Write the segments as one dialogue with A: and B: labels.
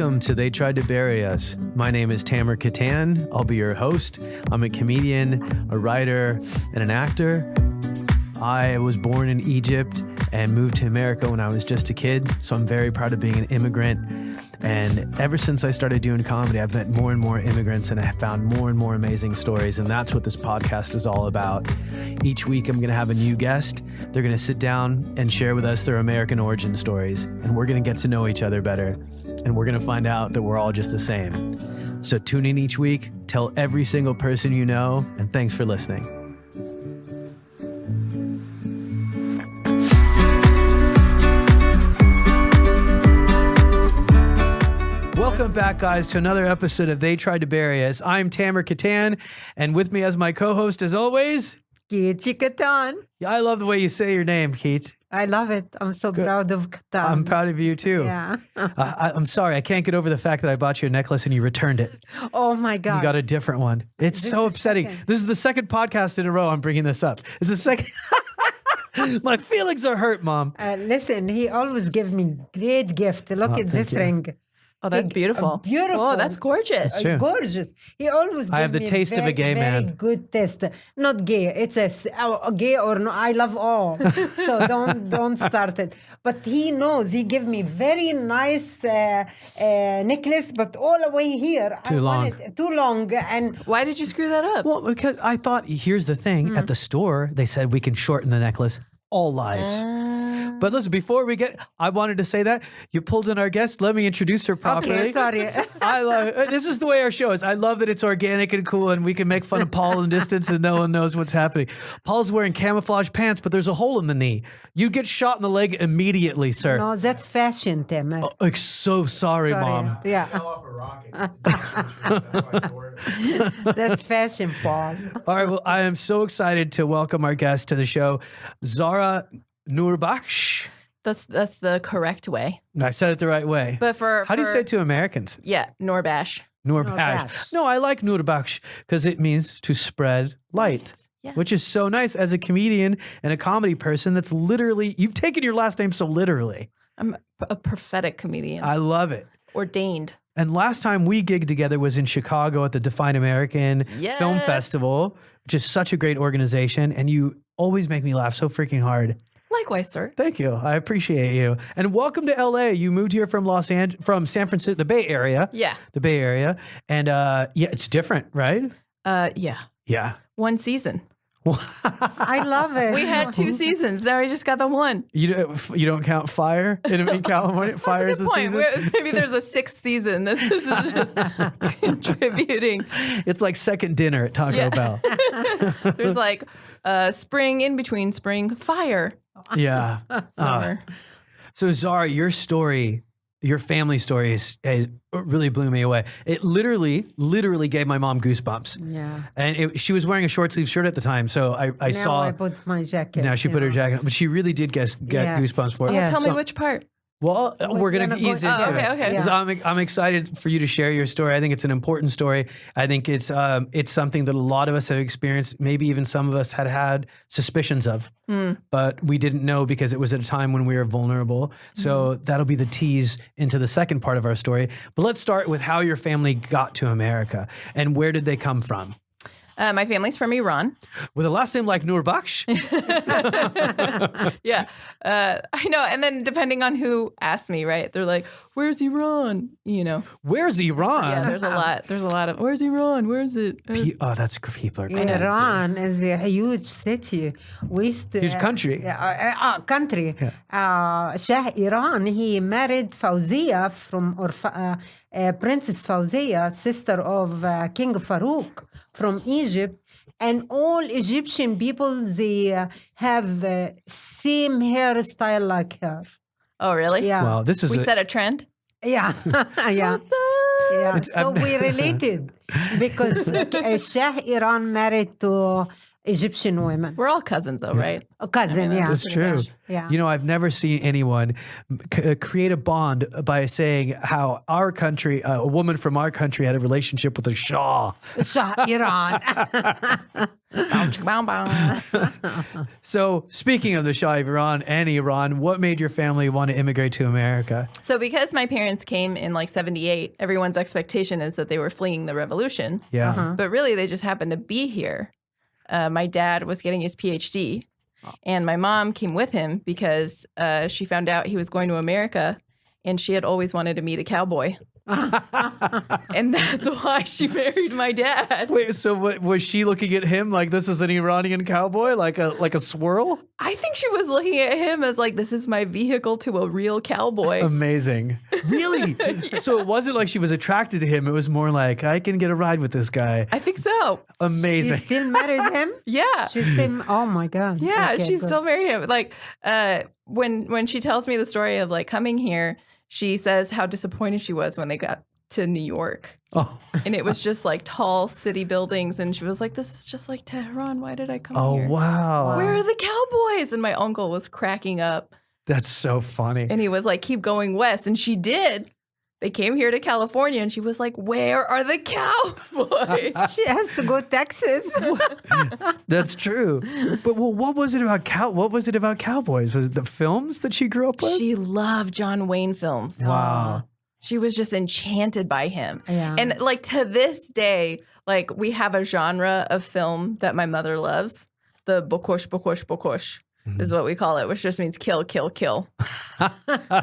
A: Welcome to They Tried to Bury Us. My name is Tamer Kattan. I'll be your host. I'm a comedian, a writer, and an actor. I was born in Egypt and moved to America when I was just a kid, so I'm very proud of being an immigrant. And ever since I started doing comedy, I've met more and more immigrants, and I have found more and more amazing stories, and that's what this podcast is all about. Each week, I'm going to have a new guest. They're going to sit down and share with us their American origin stories, and we're going to get to know each other better, and we're going to find out that we're all just the same. So tune in each week, tell every single person you know, and thanks for listening. Welcome back, guys, to another episode of They Tried to Bury Us. I'm Tamer Kattan, and with me as my co-host, as always,
B: Kity Kattan.
A: Yeah, I love the way you say your name, Keith.
B: I love it. I'm so proud of Kattan.
A: I'm proud of you, too.
B: Yeah.
A: I'm sorry. I can't get over the fact that I bought you a necklace and you returned it.
B: Oh, my God.
A: You got a different one. It's so upsetting. This is the second podcast in a row I'm bringing this up. It's the second... My feelings are hurt, Mom.
B: Listen, he always gives me great gift. Look at this ring.
C: Oh, that's beautiful.
B: Beautiful.
C: Oh, that's gorgeous.
A: That's true.
B: Gorgeous. He always
A: I have the
B: gives
A: taste
B: me
A: of a gay
B: very
A: man.
B: Good taste. Not gay. It's a gay or no. I love all. So don't start it. But he knows. He give me very nice necklace, but all the way here.
A: Too long.
B: Too long. And
C: Why did you screw that up?
A: Well, because I thought, here's the thing. At the store, they said we can shorten the necklace. All lies. But listen, before we get, I wanted to say that you pulled in our guest. Let me introduce her properly.
B: Okay, sorry.
A: I love this is the way our show is. I love that it's organic and cool, and we can make fun of Paul in distance, and no one knows what's happening. Paul's wearing camouflage pants, but there's a hole in the knee. You get shot in the leg immediately, sir.
B: No, that's fashion, Tamer.
A: Oh, so sorry, Mom.
B: Yeah.
D: Fell off a rocket.
B: That's fashion, Paul.
A: All right, well, I am so excited to welcome our guest to the show, Zahra Noorbakhsh.
C: That's the correct way.
A: I said it the right way.
C: But
A: How do you say it to Americans?
C: Yeah, Noorbakhsh.
A: Noorbakhsh. No, I like Noorbakhsh because it means to spread light,
C: Yeah.
A: which is so nice as a comedian and a comedy person. That's literally, you've taken your last name so literally.
C: I'm a prophetic comedian.
A: I love it.
C: Ordained.
A: And last time we gigged together was in Chicago at the Define American Film
C: Yes.
A: Festival, which is such a great organization. And you always make me laugh so freaking hard.
C: Likewise, sir.
A: Thank you. I appreciate you. And welcome to LA. You moved here from from San Francisco, the Bay Area.
C: Yeah.
A: The Bay Area. And yeah, it's different, right?
C: Yeah.
A: Yeah.
C: One season.
B: I love it.
C: We had 2 seasons. Now we just got the one.
A: You don't count Fire in California? Fire
C: That's
A: is
C: a
A: a
C: good point.
A: season?
C: Maybe there's a 6th season. This is just contributing.
A: It's like second dinner at Taco
C: Yeah.
A: Bell.
C: There's like spring, in between spring, fire,
A: Yeah.
C: summer.
A: So Zahra, your story, your family story is really blew me away. It literally gave my mom goosebumps.
B: Yeah.
A: And she was wearing a short sleeve shirt at the time, so I
B: Now
A: saw.
B: I put my jacket.
A: Now she put her
B: know.
A: jacket on, but she really did get
B: Yes.
A: goosebumps for it.
B: Yeah.
C: Tell me
A: So-
C: which part.
A: Well, we're going to
B: gonna go-
A: ease into
C: Oh, okay,
A: it.
C: okay.
B: Yeah.
A: 'Cause I'm excited for you to share your story. I think it's an important story. I think it's something that a lot of us have experienced. Maybe even some of us had suspicions of, but we didn't know because it was at a time when we were vulnerable. So that'll be the tease into the second part of our story. But let's start with how your family got to America and where did they come from?
C: My family's from Iran.
A: With a last name like Noorbakhsh?
C: Yeah, I know. And then depending on who asks me, right? They're like, "Where's Iran?" You know.
A: Where's Iran?
C: Yeah, there's a lot. There's a lot of. Where's Iran? Where is it?
A: That's people are crazy.
B: Iran is a huge city. We used to,
A: Huge country.
B: Country. Shah Iran, he married Fawzia Princess Fawzia, sister of King Farouk from Egypt. And all Egyptian people, they have same hairstyle like her.
C: Oh, really?
B: Yeah.
A: Wow, this is
C: We set a trend.
B: Yeah. Yeah.
C: What's up?
B: Yeah, so we related because Shah Iran married to Egyptian women.
C: We're all cousins, though, right?
B: A cousin, yeah.
A: That's true.
B: Yeah.
A: You know, I've never seen anyone create a bond by saying how our country, a woman from our country, had a relationship with a Shah.
B: Shah Iran.
A: So, speaking of the Shah of Iran and Iran, what made your family want to immigrate to America?
C: So because my parents came in like 78, everyone's expectation is that they were fleeing the revolution.
A: Yeah.
C: But really, they just happened to be here. My dad was getting his PhD, and my mom came with him because she found out he was going to America, and she had always wanted to meet a cowboy. And that's why she married my dad.
A: Wait, so what, was she looking at him like this is an Iranian cowboy, like a swirl?
C: I think she was looking at him as like, this is my vehicle to a real cowboy.
A: Amazing. Really?
C: Yeah.
A: So it wasn't like she was attracted to him. It was more like, I can get a ride with this guy.
C: I think so.
A: Amazing.
B: She still married him?
C: Yeah.
B: She's still, oh my God.
C: Yeah,
B: Okay,
C: she
B: good.
C: still married him. Like, when she tells me the story of like coming here, she says how disappointed she was when they got to New York.
A: Oh,
C: And it was just like tall city buildings. And she was like, this is just like Tehran. Why did I come here?
A: Wow.
C: Where are the cowboys? And my uncle was cracking up.
A: That's so funny.
C: And he was like, keep going west. And she did. They came here to California and she was like, where are the cowboys?
B: She has to go Texas.
A: That's true. But what was it about cowboys? Was it the films that she grew up with?
C: She loved John Wayne films.
A: Wow.
C: She was just enchanted by him.
B: Yeah.
C: And like to this day, like we have a genre of film that my mother loves. The bokosh, bokosh, bokosh is what we call it, which just means kill, kill, kill.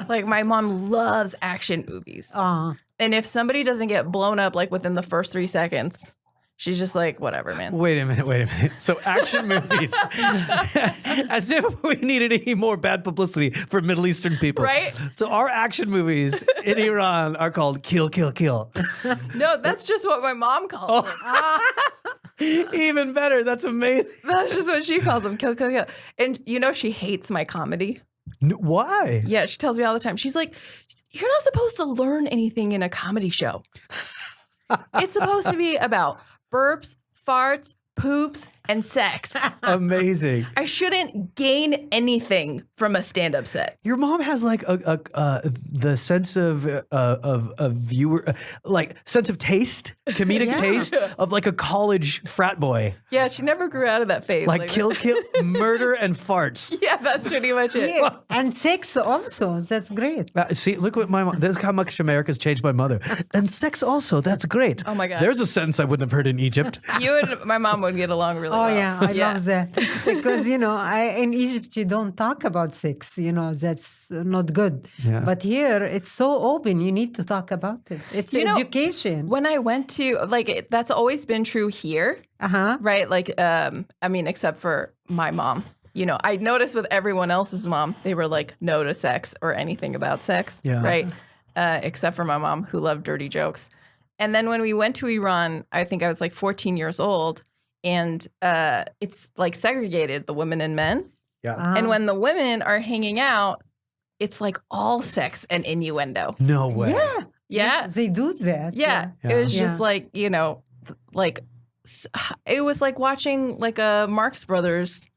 C: Like my mom loves action movies.
B: Oh.
C: And if somebody doesn't get blown up like within the first 3 seconds, she's just like, whatever, man.
A: Wait a minute. So action movies, as if we needed any more bad publicity for Middle Eastern people.
C: Right?
A: So our action movies in Iran are called kill, kill, kill.
C: No, that's just what my mom calls them.
A: Even better. That's amazing.
C: That's just what she calls them. Kill, kill, kill. And you know, she hates my comedy.
A: Why?
C: Yeah, she tells me all the time. She's like, you're not supposed to learn anything in a comedy show. It's supposed to be about burps, farts, poops, and sex.
A: Amazing.
C: I shouldn't gain anything from a stand-up set.
A: Your mom has like the sense of viewer, like sense of taste, comedic
B: Yeah.
A: taste of like a college frat boy.
C: Yeah, she never grew out of that phase.
A: Like kill, murder, and farts.
C: Yeah, that's pretty much it.
B: Yeah. And sex also. That's great.
A: See, look what my mom. This is how much America's changed my mother. And sex also. That's great.
C: Oh my God.
A: There's a sentence I wouldn't have heard in Egypt.
C: You and my mom would get along really
B: Oh
C: well.
B: yeah, I love that because in Egypt you don't talk about sex. That's not good.
A: Yeah.
B: But here it's so open. You need to talk about it. It's education.
C: When I went to, like, that's always been true here, right? Like, I mean, except for my mom. I noticed with everyone else's mom, they were like, no to sex or anything about sex, right? Except for my mom, who loved dirty jokes. And then when we went to Iran, I think I was like 14 years old, and it's like segregated, the women and men.
A: Yeah.
C: And when the women are hanging out, it's like all sex and innuendo.
A: No way.
B: Yeah.
C: Yeah.
B: They do that.
C: Yeah.
A: Yeah.
C: It was
B: Yeah.
C: just like, like it was like watching like a Marx Brothers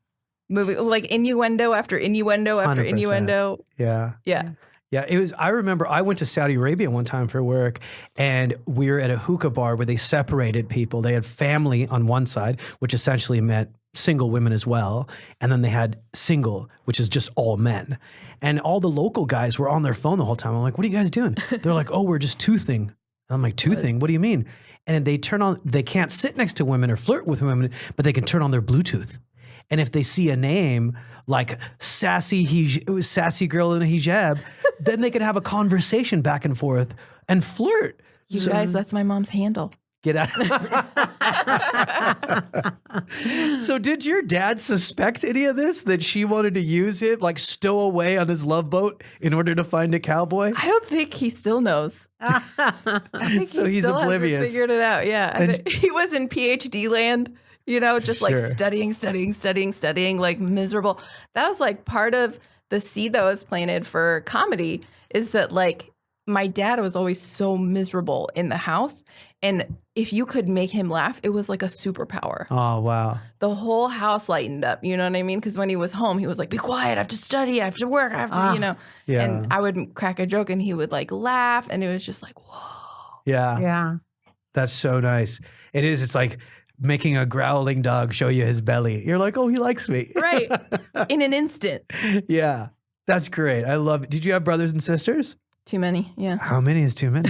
C: movie, like innuendo after innuendo after
A: 100%.
C: innuendo.
A: Yeah.
C: Yeah.
A: Yeah, it was. I remember I went to Saudi Arabia one time for work, and we were at a hookah bar where they separated people. They had family on one side, which essentially meant single women as well, and then they had single, which is just all men. And all the local guys were on their phone the whole time. I'm like, "What are you guys doing?" They're like, "Oh, we're just toothing." I'm like, "Toothing? What do you mean?" And they turn on. They can't sit next to women or flirt with women, but they can turn on their Bluetooth. And if they see a name like sassy girl in a hijab, then they can have a conversation back and forth and flirt.
C: You guys, that's my mom's handle.
A: Get out. So did your dad suspect any of this, that she wanted to use it, like stow away on his love boat in order to find a cowboy?
C: I don't think he still knows. I think
A: So
C: he
A: he's
C: still
A: oblivious.
C: hasn't figured it out. Yeah.
A: And-
C: He was in PhD land, just like
A: Sure.
C: studying, like miserable. That was like part of the seed that was planted for comedy, is that like my dad was always so miserable in the house. And if you could make him laugh, it was like a superpower.
A: Oh, wow.
C: The whole house lightened up. You know what I mean? Because when he was home, he was like, be quiet. I have to study. I have to work. I have to, you know.
A: Yeah.
C: And I would crack a joke and he would like laugh. And it was just like, whoa.
A: Yeah.
B: Yeah.
A: That's so nice. It is. It's like making a growling dog show you his belly. You're like, oh, he likes me.
C: Right. In an instant.
A: Yeah. That's great. I love it. Did you have brothers and sisters?
C: Too many. Yeah.
A: How many is too many?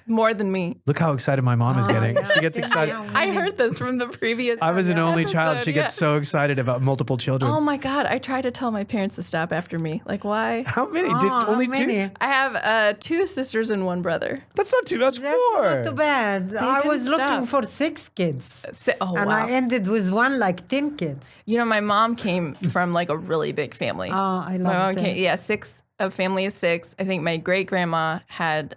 C: More than me.
A: Look how excited my mom is getting.
B: yeah.
A: She gets excited.
C: I heard this from the previous.
A: I was an only child.
C: episode,
A: She gets
C: yeah.
A: so excited about multiple children.
C: Oh my God. I tried to tell my parents to stop after me. Like, why?
A: How many?
B: Oh,
A: Only
B: how
A: two?
B: many?
C: I have 2 sisters and 1 brother.
A: That's not 2. That's
B: That's
A: 4.
B: not too bad. I
C: didn't
B: was looking
C: stop.
B: for 6 kids.
C: Oh,
B: And
C: wow.
B: I ended with 1, like 10 kids.
C: You know, my mom came from like a really big family.
B: Oh, I
C: My
B: love
C: mom
B: that.
C: came, 6, a family of 6. I think my great grandma had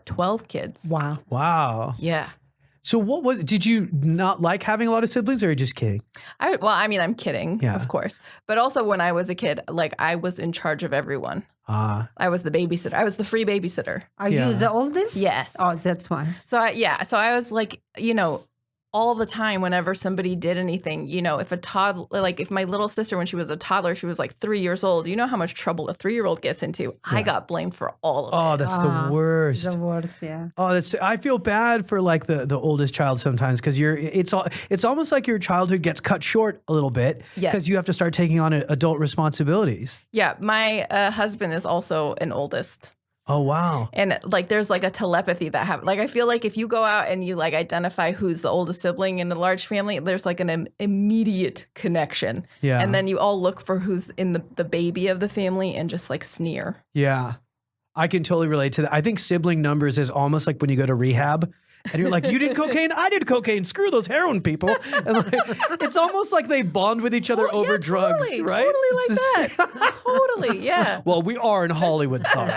C: 12 kids.
B: Wow.
A: Wow.
C: Yeah.
A: So what was, did you not like having a lot of siblings or are you just kidding?
C: I mean, I'm kidding,
A: Yeah.
C: of course. But also when I was a kid, like I was in charge of everyone.
A: Ah.
C: I was the babysitter. I was the free babysitter.
B: Are
A: Yeah.
B: you the oldest?
C: Yes.
B: Oh, that's why.
C: So I was like, you know, all the time whenever somebody did anything, you know, if a toddler, like if my little sister, when she was a toddler, she was like 3 years old, you know how much trouble a 3-year-old gets into. I got blamed for all of
A: Oh,
C: it.
A: that's the worst.
B: The worst, yeah.
A: Oh, that's. I feel bad for like the oldest child sometimes because it's almost like your childhood gets cut short a little bit
C: Yes.
A: because you have to start taking on adult responsibilities.
C: Yeah. My husband is also an oldest.
A: Oh wow.
C: And like there's like a telepathy that happens. Like I feel like if you go out and you like identify who's the oldest sibling in a large family, there's like an immediate connection.
A: Yeah.
C: And then you all look for who's in the baby of the family and just like sneer.
A: Yeah, I can totally relate to that. I think sibling numbers is almost like when you go to rehab. And you're like, you did cocaine, I did cocaine. Screw those heroin people. And like, it's almost like they bond with each other over drugs,
C: totally,
A: right?
C: Totally
A: It's
C: like
A: the
C: that. Totally, yeah.
A: Well, we are in Hollywood, Zahra.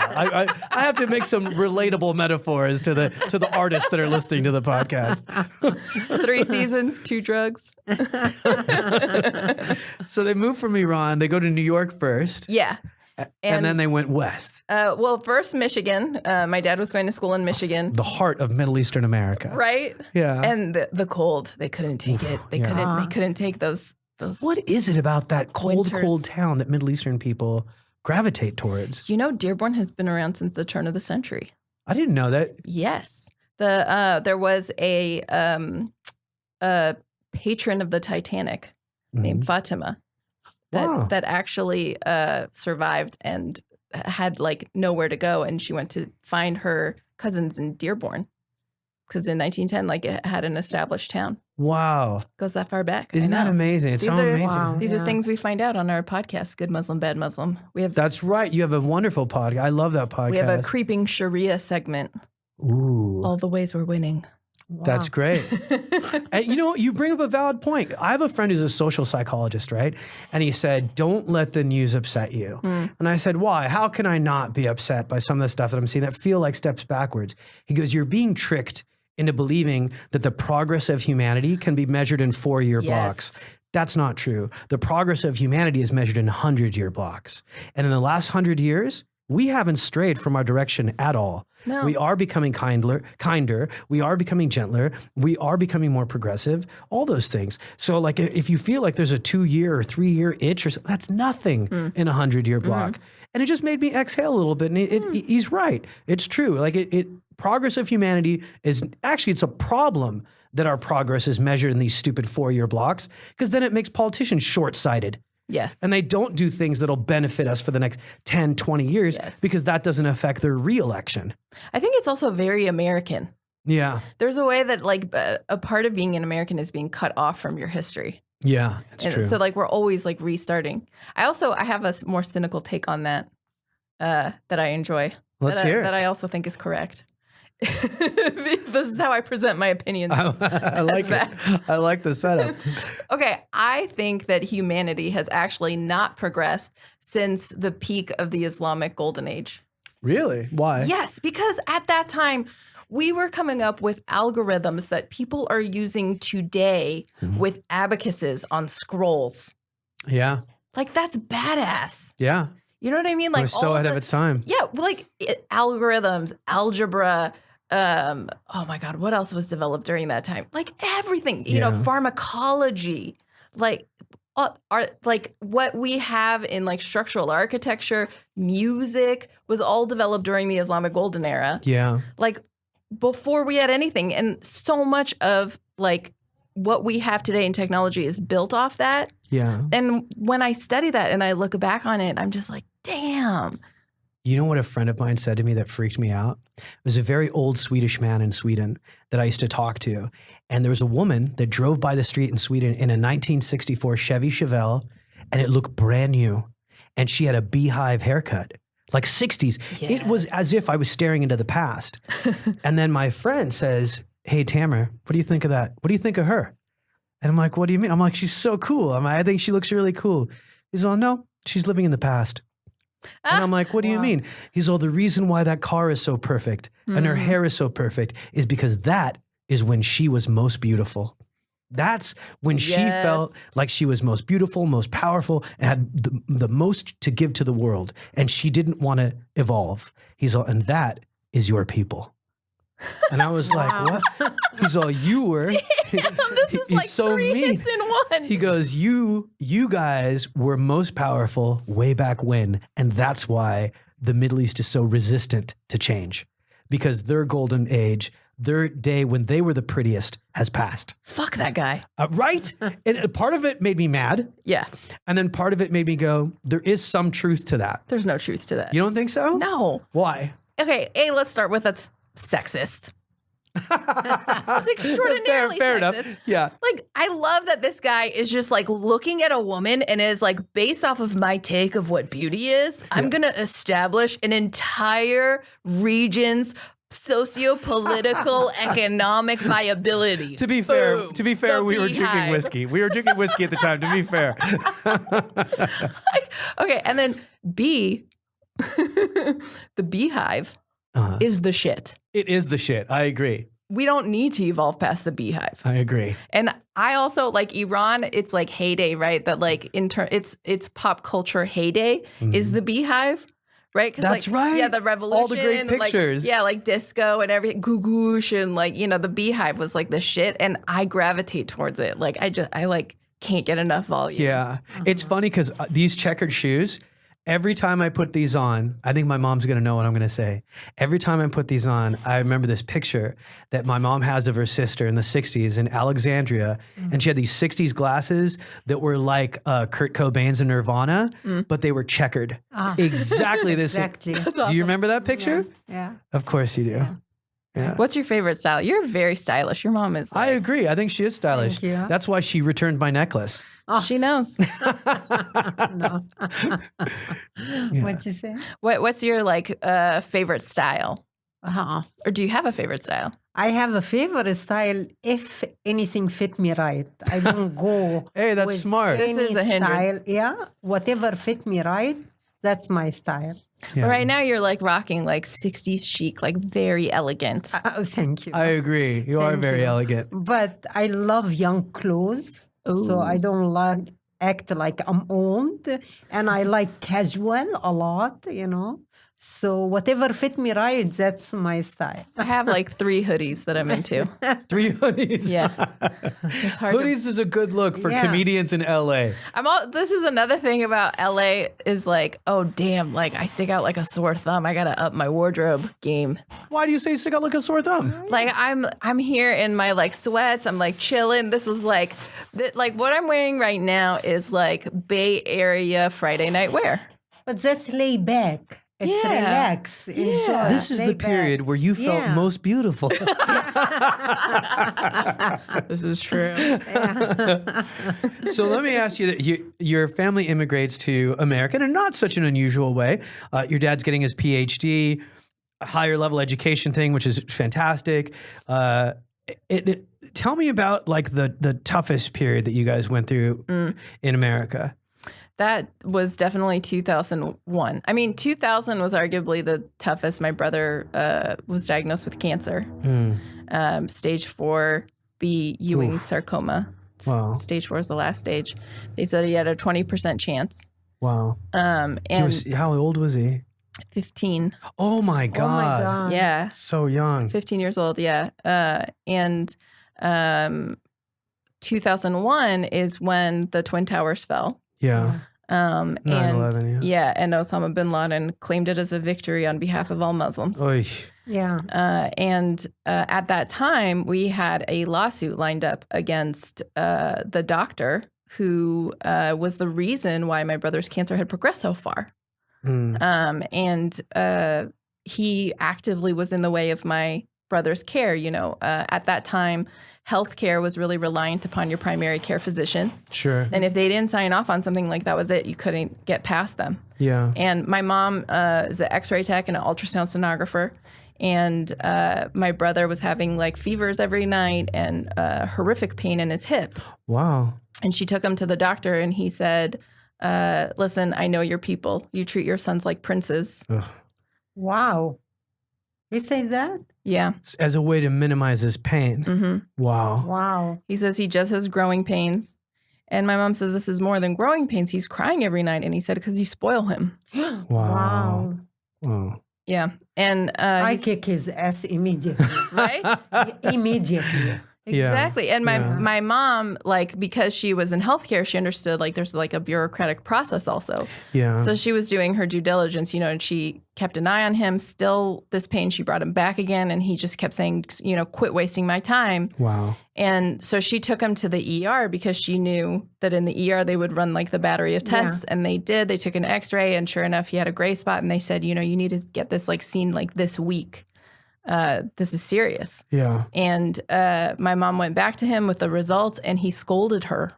A: I have to make some relatable metaphors to the artists that are listening to the podcast.
C: 3 seasons, 2 drugs.
A: So they moved from Iran. They go to New York first,
C: Yeah.
A: and then they went west,
C: Well, first Michigan. My dad was going to school in Michigan.
A: the heart of Middle Eastern America.
C: Right?
A: Yeah.
C: And the cold, they couldn't take it. They couldn't take those
A: What is it about that cold
C: Winters.
A: town that Middle Eastern people gravitate towards?
C: You know, Dearborn has been around since the turn of the century.
A: I didn't know that.
C: Yes. There was a patron of the Titanic named Fatima that actually survived and had like nowhere to go, and she went to find her cousins in Dearborn because in 1910, like it had an established town.
A: Wow.
C: Goes that far back. I
A: Isn't that
C: know.
A: amazing? It's
C: These
A: so
C: are-
A: amazing.
B: Wow.
C: These are
B: Yeah.
C: things we find out on our podcast, Good Muslim, Bad Muslim. We have
A: That's right. You have a wonderful podcast. I love that podcast.
C: we have a creeping Sharia segment.
A: Ooh,
C: All the ways we're winning.
A: that's great. And you know, you bring up a valid point. I have a friend who's a social psychologist, right? And he said, don't let the news upset you. And I said, why? How can I not be upset by some of the stuff that I'm seeing that feel like steps backwards? He goes, you're being tricked into believing that the progress of humanity can be measured in 4-year blocks. That's not true. The progress of humanity is measured in 100-year blocks. And in the last 100 years, we haven't strayed from our direction at all.
C: No.
A: We are becoming kinder. We are becoming gentler. We are becoming more progressive. All those things. So, like, if you feel like there's a 2-year or 3-year itch, or something, that's nothing in a 100-year block. And it just made me exhale a little bit. And he's right. It's true. Like, progress of humanity is actually it's a problem that our progress is measured in these stupid 4-year blocks because then it makes politicians short-sighted.
C: Yes.
A: And they don't do things that'll benefit us for the next 10, 20 years because that doesn't affect their reelection.
C: I think it's also very American.
A: Yeah.
C: There's a way that like a part of being an American is being cut off from your history.
A: Yeah, it's
C: And
A: true.
C: so like we're always like restarting. I have a more cynical take on that that I enjoy.
A: Let's hear it.
C: That I also think is correct. This is how I present my opinions.
A: I like it. I like the setup.
C: Okay, I think that humanity has actually not progressed since the peak of the Islamic Golden Age.
A: Really? Why?
C: Yes, because at that time, we were coming up with algorithms that people are using today with abacuses on scrolls.
A: Yeah.
C: Like, that's badass.
A: Yeah.
C: You know what I mean?
A: Like, it was so ahead of its time.
C: Yeah, like algorithms, algebra. Oh my God, what else was developed during that time? Like everything, you know, pharmacology, like what we have in like structural architecture, music was all developed during the Islamic Golden Era.
A: Yeah.
C: Like before we had anything. And so much of like what we have today in technology is built off that.
A: Yeah.
C: And when I study that and I look back on it, I'm just like, damn.
A: You know what a friend of mine said to me that freaked me out? It was a very old Swedish man in Sweden that I used to talk to. And there was a woman that drove by the street in Sweden in a 1964 Chevy Chevelle, and it looked brand new. And she had a beehive haircut, like 60s.
C: Yes.
A: It was as if I was staring into the past. And then my friend says, hey, Tamer, what do you think of that? What do you think of her? And I'm like, what do you mean? I'm like, she's so cool. I think she looks really cool. He's all, no, she's living in the past. And I'm like, what do you mean? He's all, the reason why that car is so perfect and her hair is so perfect is because that is when she was most beautiful. That's when she felt like she was most beautiful, most powerful, and had the most to give to the world. And she didn't want to evolve. He's all, and that is your people. And I was like, what? He's all, you were.
C: Damn, this is like
A: so
C: 3
A: mean.
C: hits in one.
A: He goes, you guys were most powerful way back when. And that's why the Middle East is so resistant to change. Because their golden age, their day when they were the prettiest has passed.
C: Fuck that guy.
A: Right? And part of it made me mad.
C: Yeah.
A: And then part of it made me go, there is some truth to that.
C: There's no truth to that.
A: You don't think so?
C: No.
A: Why?
C: Okay, let's start with that's sexist. It's extraordinarily
A: fair
C: sexist.
A: enough. Yeah.
C: Like, I love that this guy is just like looking at a woman and is like, based off of my take of what beauty is, I'm going to establish an entire region's socio-political economic viability.
A: To be fair,
C: Boom.
A: we were drinking
C: beehive.
A: whiskey. We were drinking whiskey at the time, to be fair.
C: Like, okay, and then B, the beehive is the shit.
A: It is the shit. I agree.
C: We don't need to evolve past the beehive.
A: I agree.
C: And I also like Iran. It's like heyday, right? That like it's pop culture heyday is the beehive, right?
A: That's
C: like,
A: right.
C: Yeah, the revolution.
A: All the great pictures.
C: Like, like disco and everything, Gugush and like, you know, the beehive was like the shit, and I gravitate towards it. Like I like can't get enough volume.
A: Yeah, it's funny because these checkered shoes. Every time I put these on, I think my mom's going to know what I'm going to say. Every time I put these on, I remember this picture that my mom has of her sister in the 60s in Alexandria. And she had these 60s glasses that were like Kurt Cobain's in Nirvana, but they were checkered. Exactly this.
B: Exactly.
A: Do you remember that picture?
B: Yeah.
A: Of course you do. Yeah.
C: What's your favorite style? You're very stylish. Your mom is.
A: I agree. I think she is stylish.
B: Thank you.
A: That's why she returned my necklace.
C: She knows.
B: No. What'd you say?
C: What's your like favorite style? Or do you have a favorite style?
B: I have a favorite style if anything fit me right. I don't go.
A: Hey, that's
B: with
A: smart.
C: This
B: any
C: is a hindrance.
B: style. Yeah, whatever fit me right, that's my style.
A: Yeah.
C: But right now you're like rocking like 60s chic, like very elegant.
B: Thank you.
A: I agree. You are
B: Thank
A: very
B: you.
A: elegant.
B: But I love young clothes, so I don't like act like I'm old, and I like casual a lot, you know. So whatever fit me right, that's my style.
C: I have like 3 hoodies that I'm into.
A: 3 hoodies.
C: Yeah. It's hard
A: Hoodies is a good look for
B: Yeah.
A: comedians in LA.
C: This is another thing about LA is like, oh damn, like I stick out like a sore thumb. I gotta up my wardrobe game.
A: Why do you say stick out like a sore thumb?
C: Like I'm here in my like sweats. I'm like chilling. This is like what I'm wearing right now is like Bay Area Friday night wear.
B: But that's lay back. It's
C: Yeah.
B: relax. Enjoy.
A: This is
B: lay
A: the
B: back.
A: period where you felt
B: Yeah.
A: most beautiful.
C: This is true.
A: So let me ask you, your family immigrates to America in not such an unusual way. Your dad's getting his PhD, a higher level education thing, which is fantastic. Tell me about like the toughest period that you guys went through in America.
C: That was definitely 2001. I mean, 2000 was arguably the toughest. My brother was diagnosed with cancer, stage 4B Ewing sarcoma.
A: Wow.
C: Stage 4 is the last stage. They said he had a 20% chance.
A: Wow.
C: And
A: How old was he?
C: 15.
A: Oh my God.
B: Oh my God.
C: Yeah.
A: So young.
C: 15 years old. Yeah. And 2001 is when the Twin Towers fell.
A: Yeah. 9/11,
C: yeah. And Osama bin Laden claimed it as a victory on behalf of all Muslims.
A: Oy.
B: Yeah.
C: And at that time, we had a lawsuit lined up against the doctor who was the reason why my brother's cancer had progressed so far. And he actively was in the way of my brother's care. You know, at that time, healthcare was really reliant upon your primary care physician.
A: Sure.
C: And if they didn't sign off on something like that was it, you couldn't get past them.
A: Yeah.
C: And my mom is an X-ray tech and an ultrasound sonographer. And my brother was having like fevers every night and horrific pain in his hip.
A: Wow.
C: And she took him to the doctor and he said, listen, I know your people. You treat your sons like princes.
A: Ugh.
B: Wow. He says that?
C: Yeah.
A: As a way to minimize his pain.
C: Mm-hmm.
A: Wow.
B: Wow.
C: He says he just has growing pains. And my mom says this is more than growing pains. He's crying every night. And he said, because you spoil him.
A: Wow. Wow.
C: Yeah. And
B: I kick his ass immediately.
C: right?
B: Immediately.
C: Exactly. And my mom, like, because she was in healthcare, she understood like there's like a bureaucratic process also.
A: Yeah.
C: So she was doing her due diligence, you know, and she kept an eye on him. Still this pain, she brought him back again. And he just kept saying, you know, quit wasting my time.
A: Wow.
C: And so she took him to the ER because she knew that in the ER they would run like the battery of tests. And they did. They took an X-ray and sure enough, he had a gray spot. And they said, you know, you need to get this like seen like this week. This is serious.
A: Yeah.
C: And my mom went back to him with the results and he scolded her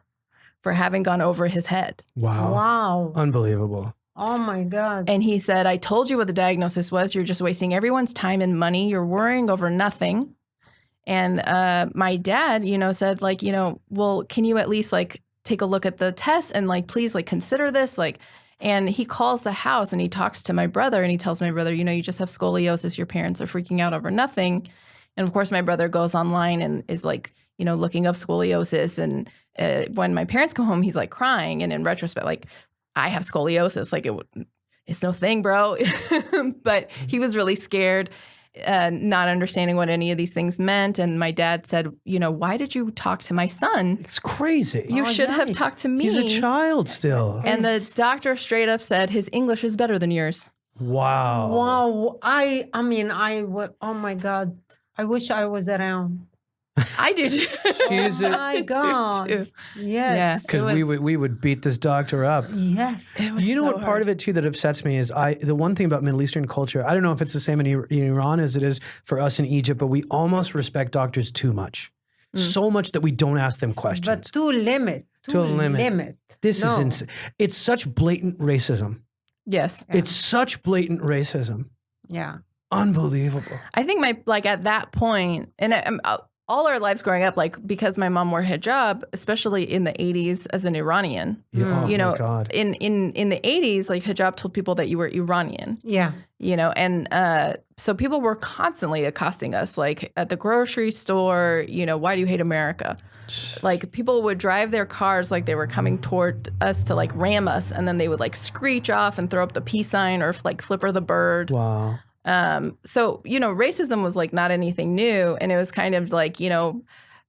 C: for having gone over his head.
A: Wow.
B: Wow.
A: Unbelievable.
B: Oh my God.
C: And he said, I told you what the diagnosis was. You're just wasting everyone's time and money. You're worrying over nothing. And my dad, you know, said like, you know, well, can you at least like take a look at the test and like, please like consider this? Like, and he calls the house and he talks to my brother and he tells my brother, you know, you just have scoliosis. Your parents are freaking out over nothing. And of course, my brother goes online and is like, you know, looking up scoliosis. And when my parents come home, he's like crying. And in retrospect, like, I have scoliosis. Like, it's no thing, bro. But he was really scared, not understanding what any of these things meant. And my dad said, you know, why did you talk to my son?
A: It's crazy.
C: You should have talked to me.
A: He's a child still.
C: And the doctor straight up said his English is better than yours.
A: Wow.
B: Wow. I mean, I would, oh my God. I wish I was around.
C: I do too.
A: She's
B: Oh my God.
C: too.
B: Yes.
A: Because we would beat this doctor up.
B: Yes.
A: You know what part of it too that upsets me is the one thing about Middle Eastern culture, I don't know if it's the same in Iran as it is for us in Egypt, but we almost respect doctors too much. So much that we don't ask them questions.
B: But to limit.
A: To a limit. This is insane. It's such blatant racism.
C: Yes.
B: Yeah.
A: It's such blatant racism.
B: Yeah.
A: Unbelievable.
C: I think at that point, and all our lives growing up, like because my mom wore hijab, especially in the 80s as an Iranian,
A: Yeah,
C: you
A: oh
C: know,
A: my God.
C: in the 80s, like hijab told people that you were Iranian.
B: Yeah.
C: You know, and so people were constantly accosting us, like at the grocery store, you know, why do you hate America? Like people would drive their cars like they were coming toward us to like ram us, and then they would like screech off and throw up the peace sign or like Flipper the bird.
A: Wow.
C: So, you know, racism was like not anything new, and it was kind of like, you know,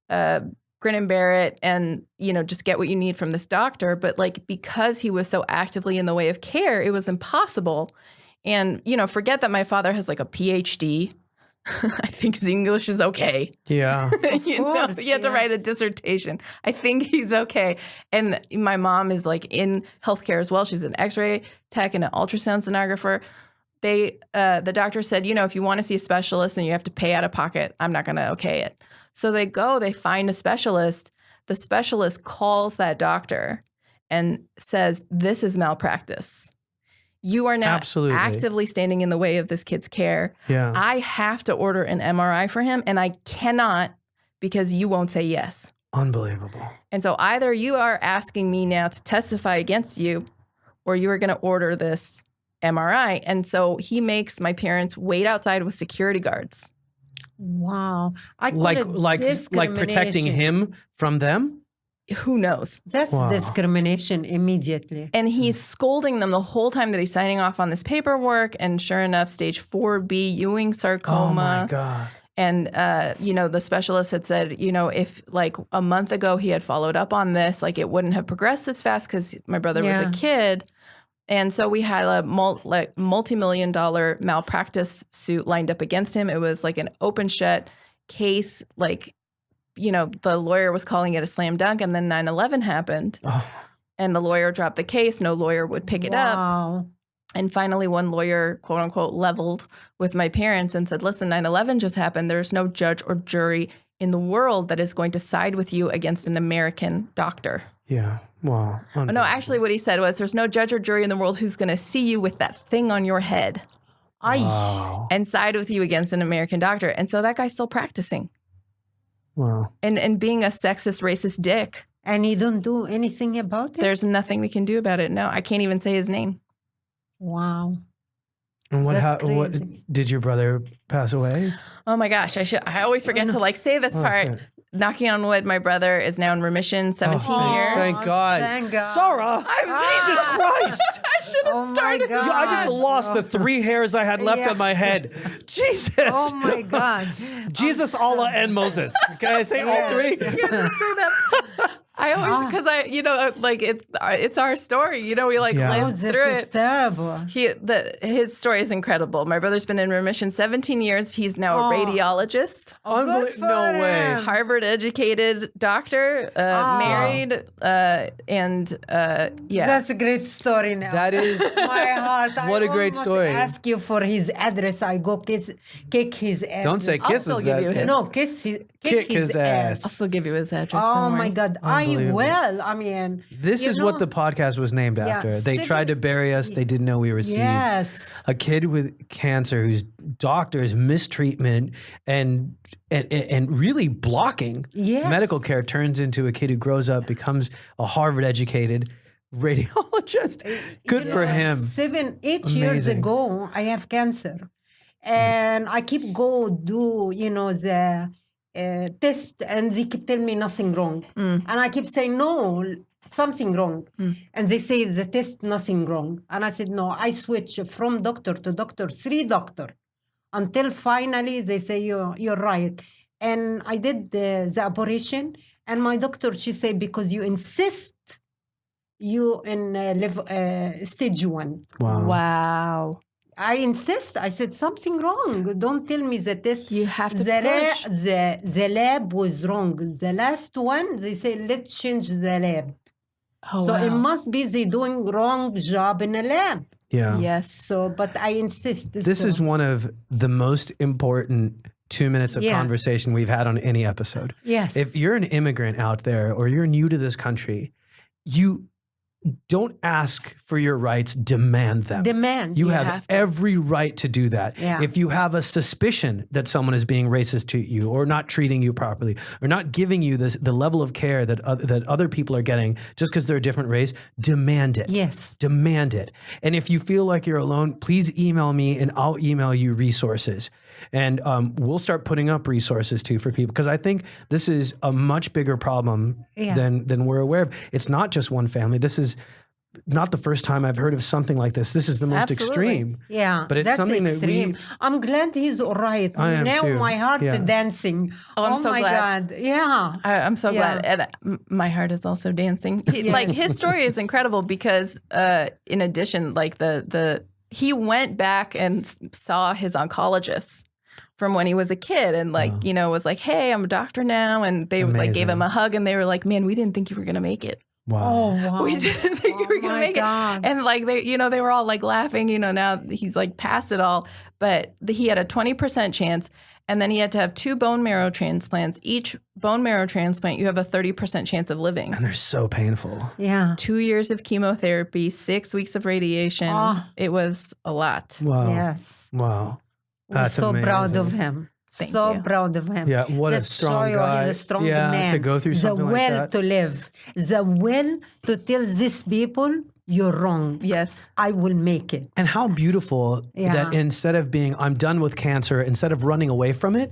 C: grin and bear it and, you know, just get what you need from this doctor. But like because he was so actively in the way of care, it was impossible. And, you know, forget that my father has like a PhD. I think his English is okay.
A: Yeah.
C: You know, you have to write a dissertation. I think he's okay. And my mom is like in healthcare as well. She's an X-ray tech and an ultrasound sonographer. The doctor said, you know, if you want to see a specialist and you have to pay out of pocket, I'm not going to okay it. So they find a specialist. The specialist calls that doctor and says, this is malpractice. You are now actively standing in the way of this kid's care.
A: Yeah.
C: I have to order an MRI for him, and I cannot because you won't say yes.
A: Unbelievable.
C: And so either you are asking me now to testify against you, or you are going to order this MRI. And so he makes my parents wait outside with security guards.
B: Wow. I
A: Like protecting him from them?
C: who knows?
B: That's discrimination immediately.
C: And he's scolding them the whole time that he's signing off on this paperwork. And sure enough, stage 4B Ewing sarcoma.
A: Oh my God.
C: And, the specialist had said, if like a month ago he had followed up on this, like it wouldn't have progressed as fast because my brother was a kid. And so we had a multi-million-dollar malpractice suit lined up against him. It was like an open shut case, like, the lawyer was calling it a slam dunk, and then 9/11 happened. Oh. And the lawyer dropped the case. No lawyer would pick it up. And finally, one lawyer, quote unquote, leveled with my parents and said, listen, 9/11 just happened. There's no judge or jury in the world that is going to side with you against an American doctor.
A: Yeah. Wow.
C: No, actually what he said was there's no judge or jury in the world who's going to see you with that thing on your head and side with you against an American doctor. And so that guy's still practicing.
A: Wow.
C: And being a sexist, racist dick.
B: And you don't do anything about it?
C: There's nothing we can do about it. No, I can't even say his name.
B: Wow.
A: And what did your brother pass away?
C: Oh my gosh, I always forget to say this part. Shit. Knocking on wood, my brother is now in remission, 17 years.
A: Thank God.
B: Thank God.
A: Sarah, Jesus Christ.
C: I should have started.
A: Yeah, I just lost the 3 hairs I had left on my head. Jesus.
B: Oh my God.
A: Jesus, Allah, and Moses. Can I say all 3?
C: I always, because it's our story. We lived through it.
B: Terrible.
C: His story is incredible. My brother's been in remission 17 years. He's now a radiologist.
A: No way.
C: Harvard-educated doctor, married, and
B: That's a great story now.
A: That is
B: my heart.
A: What a great story.
B: I ask you for his address. I go kick his ass.
A: Don't say kiss his ass.
B: No, kick his ass.
C: I'll still give you his address.
B: Oh my God.
A: This is what the podcast was named after. They tried to bury us. They didn't know we were seeds.
B: Yes.
A: A kid with cancer whose doctors mistreatment and really blocking medical care turns into a kid who grows up, becomes a Harvard-educated radiologist. Good for him.
B: 8 years ago, I have cancer. And I keep do the test, and they keep telling me nothing wrong. And I keep saying, no, something wrong. And they say the test, nothing wrong. And I said, no, I switch from doctor to doctor, 3 doctors, until finally they say, you're right. And I did the operation, and my doctor, she said, because you insist you in stage 1.
A: Wow.
B: I insist. I said, something wrong. Don't tell me the test.
C: You have to
B: push. The lab was wrong. The last one, they say, let's change the lab. It must be they doing wrong job in a lab.
A: Yeah.
C: Yes.
B: But I insist.
A: This is one of the most important 2 minutes of conversation we've had on any episode.
B: Yes.
A: If you're an immigrant out there or you're new to this country, you don't ask for your rights, demand them. You have every right to do that.
B: Yeah.
A: If you have a suspicion that someone is being racist to you or not treating you properly or not giving you the level of care that other people are getting just because they're a different race, demand it.
B: Yes.
A: Demand it. And if you feel like you're alone, please email me and I'll email you resources. And we'll start putting up resources too for people, because I think this is a much bigger problem than we're aware of. It's not just one family. This is not the first time I've heard of something like this. This is the most extreme.
B: Yeah,
A: but it's something
B: extreme.
A: that
B: I'm glad he's all right.
A: I am
B: now
A: too.
B: My heart dancing.
C: I'm so
B: my
C: glad.
B: God. Yeah.
C: I'm so glad. And my heart is also dancing. His story is incredible because in addition, he went back and saw his oncologist from when he was a kid and was like, hey, I'm a doctor now. And they gave him a hug and they were like, man, we didn't think you were going to make it.
A: Wow.
B: Oh, wow.
C: We didn't think you were going to make it. And they were all laughing, now he's past it all. But he had a 20% chance. And then he had to have 2 bone marrow transplants. Each bone marrow transplant, you have a 30% chance of living.
A: And they're so painful.
B: Yeah.
C: 2 years of chemotherapy, 6 weeks of radiation. It was a lot.
A: Wow.
B: Yes.
A: Wow.
B: We're so proud of him.
C: Thank you.
B: Proud of him.
A: Yeah, what a strong guy.
B: He's a strong man.
A: To go through something like that.
B: The will to live. The will to tell these people, you're wrong.
C: Yes.
B: I will make it.
A: And how beautiful that instead of being, I'm done with cancer, instead of running away from it,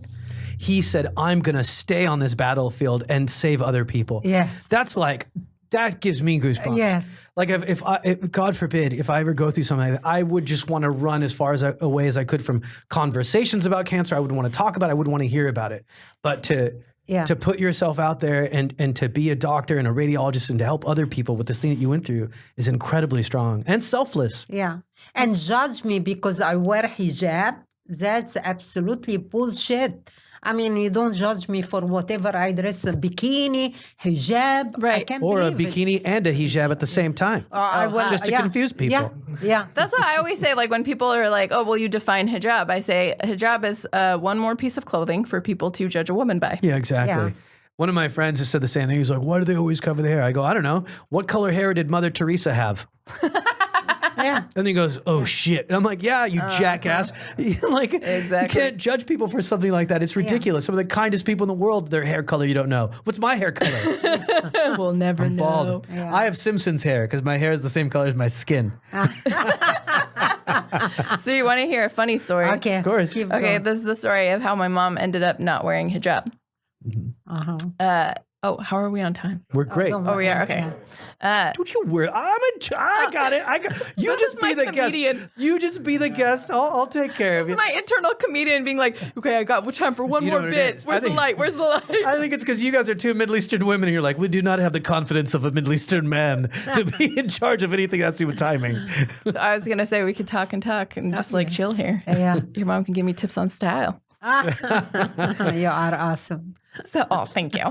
A: he said, I'm going to stay on this battlefield and save other people.
B: Yes.
A: That's like, that gives me goosebumps.
B: Yes.
A: Like if God forbid, if I ever go through something like that, I would just want to run as far away as I could from conversations about cancer. I wouldn't want to talk about it. I wouldn't want to hear about it. But to put yourself out there and to be a doctor and a radiologist and to help other people with this thing that you went through is incredibly strong and selfless.
B: Yeah. And judge me because I wear hijab. That's absolutely bullshit. I mean, you don't judge me for whatever I dress, a bikini, hijab.
C: Right.
B: I can't
A: Or a
B: believe it.
A: bikini and a hijab at the same time. Just to confuse people.
B: Yeah.
C: That's why I always say, like, when people are like, oh, well, you define hijab, I say hijab is one more piece of clothing for people to judge a woman by.
A: Yeah, exactly.
B: Yeah.
A: One of my friends has said the same thing. He's like, why do they always cover the hair? I go, I don't know. What color hair did Mother Teresa have?
B: Yeah.
A: And he goes, oh, shit. And I'm like, yeah, you jackass. Like,
C: Exactly.
A: You can't judge people for something like that. It's ridiculous. Some of the kindest people in the world, their hair color you don't know. What's my hair color?
C: We'll never
A: I'm
C: know.
A: bald.
B: Yeah.
A: I have Simpsons hair because my hair is the same color as my skin.
C: So you want to hear a funny story?
B: Okay.
A: Of course.
B: Keep
C: Okay,
B: going.
C: this is the story of how my mom ended up not wearing hijab.
B: Uh-huh.
C: How are we on time?
A: We're great.
B: don't
C: Oh, we are? Okay.
A: Don't you worry. I got it. You
C: This
A: just
C: is
A: be
C: my
A: the
C: comedian.
A: guest. You just be the guest. I'll take care of
C: This
A: you.
C: is my internal comedian being like, okay, I got time for one
A: You
C: more
A: know what it
C: bit.
A: is?
C: Where's
A: I think-
C: the light? Where's the light?
A: I think it's because you guys are two Middle Eastern women and you're like, we do not have the confidence of a Middle Eastern man to be in charge of anything that has to do with timing.
C: I was going to say we could talk and just like chill here.
B: Yeah.
C: Your mom can give me tips on style.
B: You are awesome.
C: So, thank you.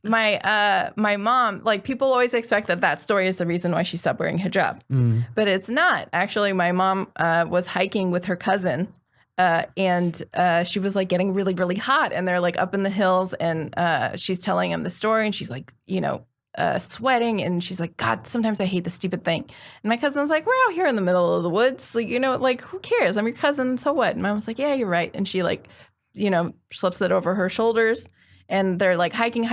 C: My mom, like, people always expect that story is the reason why she stopped wearing hijab, but it's not. Actually, my mom was hiking with her cousin, and she was like getting really, really hot, and they're like up in the hills, and she's telling him the story, and she's like, sweating, and she's like, God, sometimes I hate this stupid thing. And my cousin's like, we're out here in the middle of the woods, like, like, who cares? I'm your cousin, so what? And mom was like, yeah, you're right, and she like, slips it over her shoulders. And they're like hiking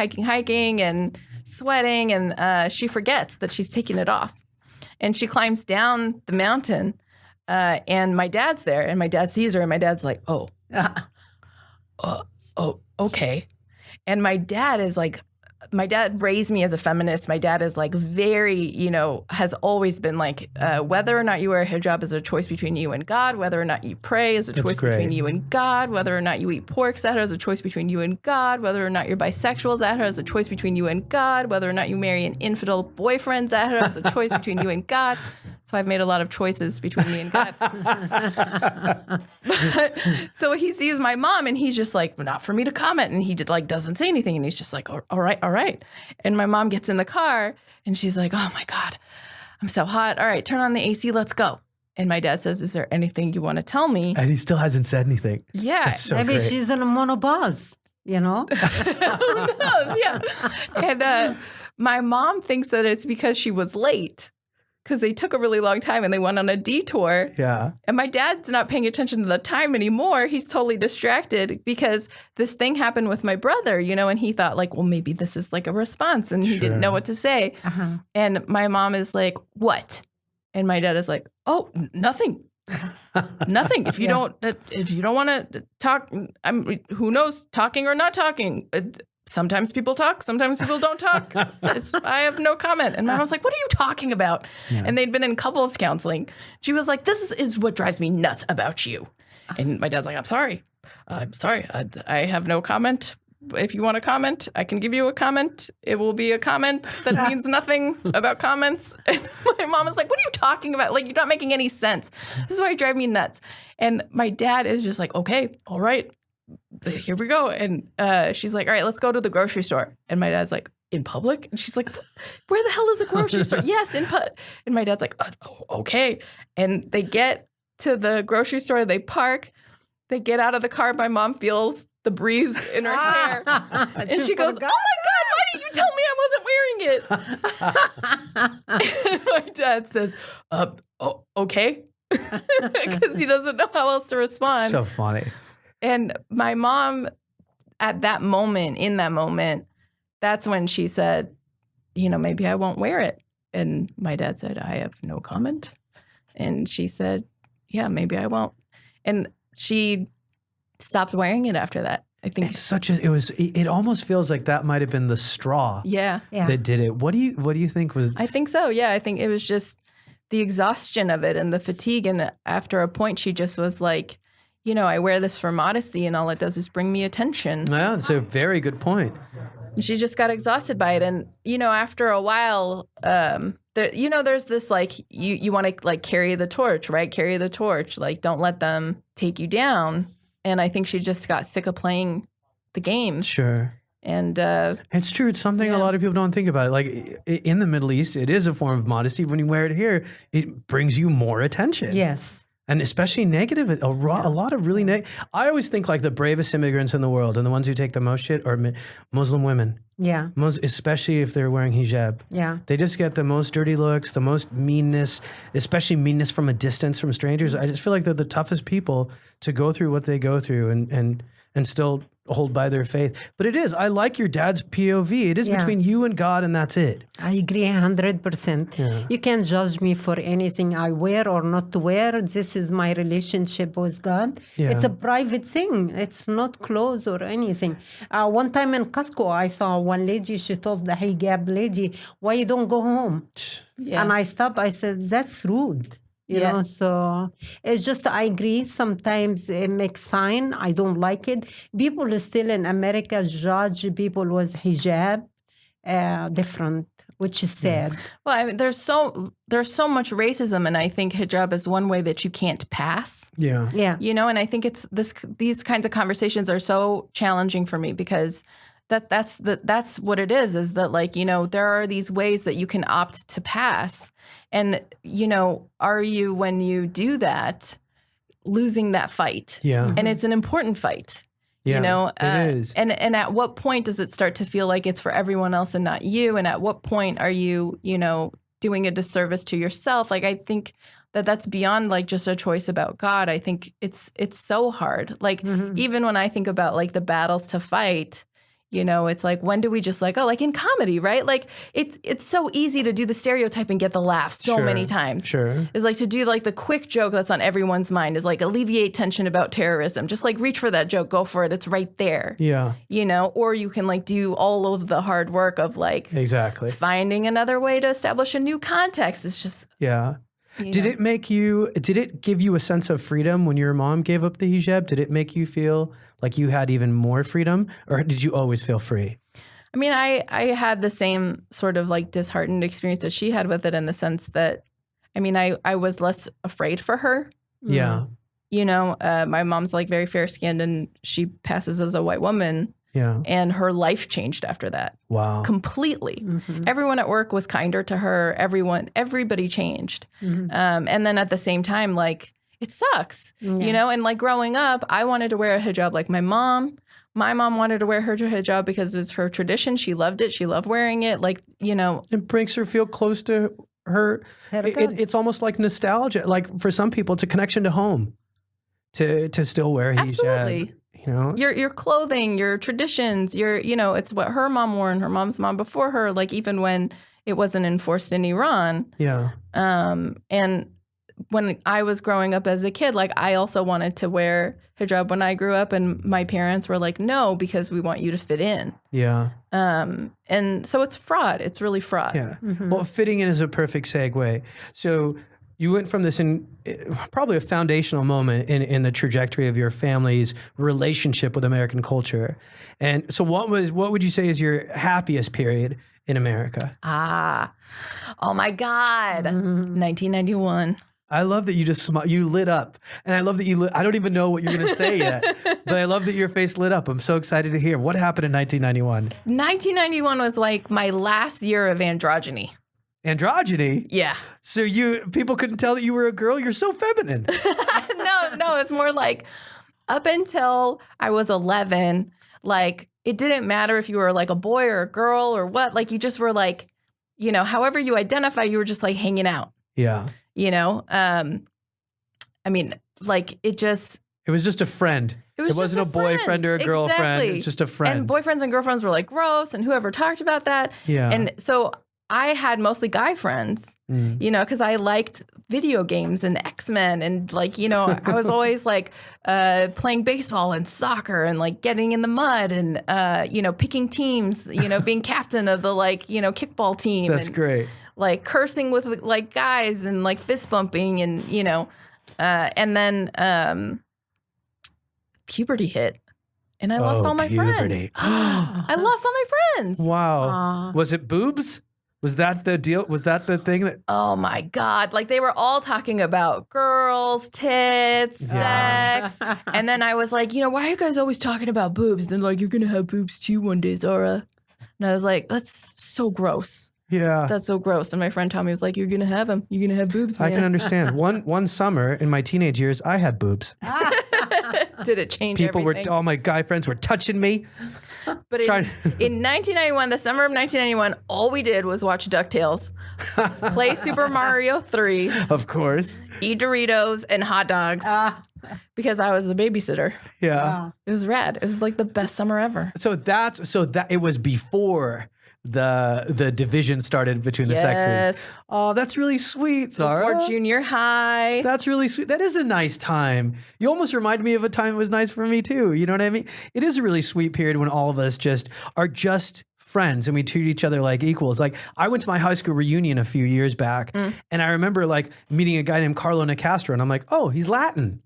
C: and sweating. And she forgets that she's taking it off. And she climbs down the mountain. And my dad's there. And my dad sees her. And my dad's like, oh, okay. And my dad raised me as a feminist. My dad is like very, has always been like, whether or not you wear a hijab is a choice between you and God. Whether or not you pray is a choice between you and God. Whether or not you eat pork, Zahra, is a choice between you and God. Whether or not you're bisexual, Zahra, is a choice between you and God. Whether or not you marry an infidel boyfriend, Zahra, is a choice between you and God. So I've made a lot of choices between me and God. So he sees my mom and he's just like, not for me to comment. And he doesn't say anything. And he's just like, all right. And my mom gets in the car and she's like, oh my God, I'm so hot. All right, turn on the AC. Let's go. And my dad says, is there anything you want to tell me?
A: And he still hasn't said anything.
C: Yeah.
A: That's so
B: Maybe
A: great.
B: she's in a monobus,
C: Who knows? Yeah. And my mom thinks that it's because she was late. Because they took a really long time and they went on a detour.
A: Yeah.
C: And my dad's not paying attention to the time anymore. He's totally distracted because this thing happened with my brother, and he thought like, well, maybe this is like a response. And he didn't know what to say.
B: Uh-huh.
C: And my mom is like, what? And my dad is like, oh, nothing. Nothing. If you don't want to talk, who knows, talking or not talking. Sometimes people talk, sometimes people don't talk. I have no comment. And my mom's like, what are you talking about? Yeah. And they'd been in couples counseling. She was like, this is what drives me nuts about you. And my dad's like, I'm sorry. I have no comment. If you want to comment, I can give you a comment. It will be a comment that means nothing about comments. And my mom is like, what are you talking about? Like, you're not making any sense. This is why you drive me nuts. And my dad is just like, okay, all right. Here we go. And she's like, all right, let's go to the grocery store. And my dad's like, in public? And she's like, where the hell is a grocery store? Yes, in public. And my dad's like, okay. And they get to the grocery store. They park. They get out of the car. My mom feels the breeze in her hair. And she goes, oh my God, why didn't you tell me I wasn't wearing it? And my dad says, okay. Because he doesn't know how else to respond.
A: So funny.
C: And my mom, in that moment, that's when she said, maybe I won't wear it. And my dad said, I have no comment. And she said, yeah, maybe I won't. And she stopped wearing it after that. I think
A: it almost feels like that might have been the straw that did it. What do you think was?
C: I think so. Yeah. I think it was just the exhaustion of it and the fatigue. And after a point, she just was like, I wear this for modesty and all it does is bring me attention.
A: Yeah, that's a very good point.
C: And she just got exhausted by it. And, after a while, there's this like, you want to like carry the torch, right? Carry the torch. Like, don't let them take you down. And I think she just got sick of playing the games.
A: Sure.
C: And
A: it's true. It's something a lot of people don't think about. Like in the Middle East, it is a form of modesty. When you wear it here, it brings you more attention.
B: Yes.
A: And especially negative, a lot of really negative. I always think like the bravest immigrants in the world and the ones who take the most shit are Muslim women.
B: Yeah.
A: Especially if they're wearing hijab.
B: Yeah.
A: They just get the most dirty looks, the most meanness, especially meanness from a distance from strangers. I just feel like they're the toughest people to go through what they go through and still hold by their faith. But it is. I like your dad's POV. It is between you and God, and that's it.
B: I agree 100%.
A: Yeah.
B: You can't judge me for anything I wear or not to wear. This is my relationship with God.
A: Yeah.
B: It's a private thing. It's not clothes or anything. One time in Costco, I saw one lady. She told the hijab lady, "Why you don't go home?"
C: Yeah.
B: And I stopped. I said, "That's rude." You know, so it's just, I agree. Sometimes it makes sign. I don't like it. People still in America judge people with hijab different, which is sad.
C: Well, I mean, there's so much racism, and I think hijab is one way that you can't pass.
A: Yeah.
B: Yeah.
C: And I think these kinds of conversations are so challenging for me because that's what it is that like, there are these ways that you can opt to pass. And, are you, when you do that, losing that fight?
A: Yeah.
C: And it's an important fight.
A: Yeah, it is.
C: And at what point does it start to feel like it's for everyone else and not you? And at what point are you, doing a disservice to yourself? Like, I think that's beyond like just a choice about God. I think it's so hard. Like, even when I think about like the battles to fight, it's like, when do we just like, like in comedy, right? Like it's so easy to do the stereotype and get the laugh so many times.
A: Sure.
C: Is like to do like the quick joke that's on everyone's mind is like alleviate tension about terrorism. Just like reach for that joke, go for it. It's right there.
A: Yeah.
C: Or you can like do all of the hard work of like
A: exactly
C: finding another way to establish a new context. It's just
A: Did it give you a sense of freedom when your mom gave up the hijab? Did it make you feel like you had even more freedom, or did you always feel free?
C: I mean, I had the same sort of like disheartened experience that she had with it, in the sense that, I mean, I was less afraid for her.
A: Yeah.
C: My mom's like very fair skinned and she passes as a white woman.
A: Yeah.
C: And her life changed after that.
A: Wow.
C: Completely. Mm-hmm. Everyone at work was kinder to her. Everybody changed. Mm-hmm. And then at the same time, like, it sucks, and like growing up, I wanted to wear a hijab like my mom. My mom wanted to wear her hijab because it was her tradition. She loved it. She loved wearing it. Like,
A: It makes her feel close to her. It's almost like nostalgia. Like for some people, it's a connection to home to still wear hijab.
C: Absolutely. Your clothing, your traditions, it's what her mom wore and her mom's mom before her, like even when it wasn't enforced in Iran.
A: Yeah.
C: And when I was growing up as a kid, like I also wanted to wear hijab when I grew up, and my parents were like, no, because we want you to fit in.
A: Yeah.
C: And so it's fraught. It's really fraught.
A: Yeah. Mm-hmm. Well, fitting in is a perfect segue. So you went from this in probably a foundational moment in the trajectory of your family's relationship with American culture. And so what would you say is your happiest period in America?
C: Oh my God. 1991.
A: I love that you lit up. And I love that I don't even know what you're going to say yet, but I love that your face lit up. I'm so excited to hear. What happened in 1991?
C: 1991 was like my last year of androgyny.
A: Androgyny?
C: Yeah.
A: So people couldn't tell that you were a girl? You're so feminine.
C: No, it's more like up until I was 11, like it didn't matter if you were like a boy or a girl or what, like you just were like, however you identify, you were just like hanging out.
A: Yeah.
C: I mean, like it
A: was just a friend. It wasn't a boyfriend or a girlfriend. It was just a friend.
C: And boyfriends and girlfriends were like gross, and whoever talked about that.
A: Yeah.
C: And so I had mostly guy friends, because I liked video games and X-Men and like, you know, I was always like playing baseball and soccer and like getting in the mud and, you know, picking teams, you know, being captain of the like, you know, kickball team.
A: That's
C: and,
A: great.
C: Like cursing with like guys and like fist bumping and, you know, and then puberty hit. And I lost all my friends. I lost all my friends.
A: Wow. Was it boobs? Was that the deal? Was that the thing that?
C: Oh my God. Like they were all talking about girls, tits, sex. And then I was like, you know, why are you guys always talking about boobs? And they're like, you're going to have boobs too one day, Zahra. And I was like, that's so gross.
A: Yeah.
C: That's so gross. And my friend Tommy was like, you're going to have them. You're going to have boobs, man.
A: I can understand. One summer in my teenage years, I had boobs.
C: Did it change
A: People
C: everything?
A: all my guy friends were touching me.
C: But in 1991, the summer of 1991, all we did was watch DuckTales, play Super Mario 3,
A: Of course.
C: eat Doritos and hot dogs because I was the babysitter.
A: Yeah.
C: It was rad. It was like the best summer ever.
A: So that it was before the division started between the sexes. Oh, that's really sweet, Zahra.
C: Before junior high.
A: That's really sweet. That is a nice time. You almost remind me of a time that was nice for me too. You know what I mean? It is a really sweet period when all of us are just friends and we treat each other like equals. Like I went to my high school reunion a few years back and I remember like meeting a guy named Carlo Nicastro and I'm like, oh, he's Latin.